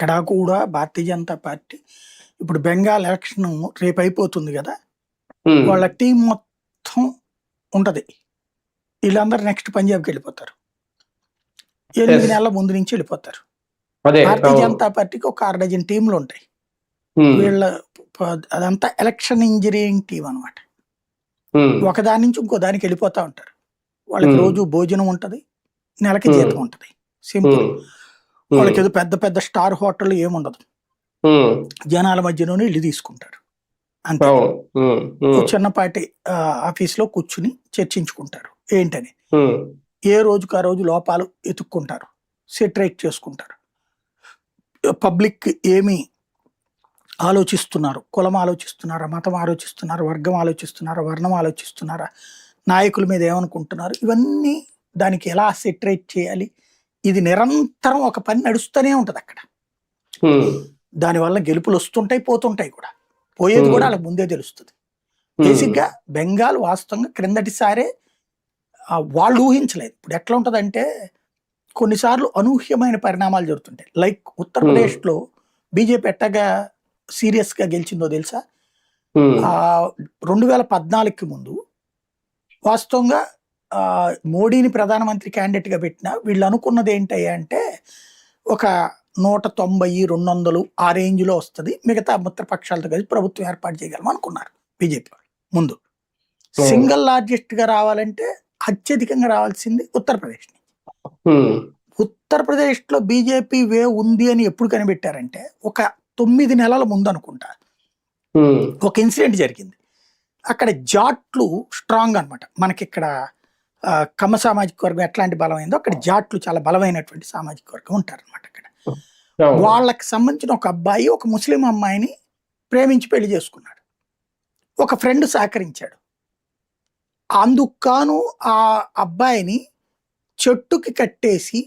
ఇక్కడ కూడా భారతీయ జనతా పార్టీ ఇప్పుడు బెంగాల్ ఎలక్షన్ రేపు అయిపోతుంది కదా, ఉమ్, వాళ్ళ టీం మొత్తం ఉంటది. వీళ్ళందరూ నెక్స్ట్ పంజాబ్కి వెళ్ళిపోతారు. 8 yes, నెలల ముందు నుంచి వెళ్ళిపోతారు. అదే భారతీయ అవును. జనతా పార్టీకి ఒక 6 టీంలు ఉంటాయి. ఉమ్, వీళ్ళ అదంతా ఎలక్షన్ ఇంజనీరింగ్ టీం అనమాట. ఉమ్, ఒకదాని నుంచి ఇంకో దానికి వెళ్ళిపోతా ఉంటారు. వాళ్ళకి ఉమ్, రోజు భోజనం ఉంటది, నెలకి ఉమ్, జీతం ఉంటది. సింపుల్. ఉమ్, వాళ్ళకి ఉమ్, ఏదో పెద్ద పెద్ద స్టార్ హోటల్ ఏముండదు. ఉమ్, జనాల మధ్యలోనే ఇల్లు తీసుకుంటారు అంతే. అవును. ఉమ్, ఓ ఉమ్, చిన్నపాటి ఆఫీస్లో కూర్చుని చర్చించుకుంటారు ఏంటని. ఉమ్, ఏ రోజుకు ఆ రోజు లోపాలు ఎతుక్కుంటారు, సెటరేట్ చేసుకుంటారు. పబ్లిక్ ఏమి ఆలోచిస్తున్నారు, కులం ఆలోచిస్తున్నారా, మతం ఆలోచిస్తున్నారా, వర్గం ఆలోచిస్తున్నారా, వర్ణం ఆలోచిస్తున్నారా, నాయకుల మీద ఏమనుకుంటున్నారు, ఇవన్నీ దానికి ఎలా సెటరేట్ చేయాలి, ఇది నిరంతరం ఒక పని నడుస్తూనే ఉంటుంది అక్కడ. ఉమ్, దానివల్ల గెలుపులు వస్తుంటాయి, పోతుంటాయి కూడా. పోయేది కూడా వాళ్ళకి ముందే తెలుస్తుంది. బేసిక్గా బెంగాల్ వాస్తవంగా క్రిందటిసారే వాళ్ళు ఊహించలేదు. ఇప్పుడు ఎట్లా ఉంటుందంటే కొన్నిసార్లు అనూహ్యమైన పరిణామాలు జరుగుతుంటాయి. లైక్ ఉత్తరప్రదేశ్లో బీజేపీ ఎట్టగా సీరియస్గా గెలిచిందో తెలుసా? 2014కి ముందు వాస్తవంగా మోడీని ప్రధానమంత్రి క్యాండిడేట్గా పెట్టిన వీళ్ళు అనుకున్నది ఏంటయ్యా అంటే ఒక 190, 200 ఆ రేంజ్లో వస్తుంది, మిగతా మిత్రపక్షాలతో కలిసి ప్రభుత్వం ఏర్పాటు చేయగలం అనుకున్నారు బీజేపీ వాళ్ళు. ముందు సింగిల్ లార్జెస్ట్గా రావాలంటే అత్యధికంగా రావాల్సింది ఉత్తరప్రదేశ్. ఉత్తరప్రదేశ్లో బీజేపీ వేవ్ ఉంది అని ఎప్పుడు కనిపెట్టారంటే ఒక 9 నెలల ముందు అనుకుంటా ఒక ఇన్సిడెంట్ జరిగింది. అక్కడ జాట్లు స్ట్రాంగ్ అనమాట. మనకి ఇక్కడ కమ్మ సామాజిక వర్గం ఎట్లాంటి బలమైందో అక్కడ జాట్లు చాలా బలమైనటువంటి సామాజిక వర్గం ఉంటారనమాట. అక్కడ వాళ్ళకి సంబంధించిన ఒక అబ్బాయి ఒక ముస్లిం అమ్మాయిని ప్రేమించి పెళ్లి చేసుకున్నాడు. ఒక ఫ్రెండ్ సహకరించాడు. అందుకు ఆ అబ్బాయిని చెట్టుకి కట్టేసి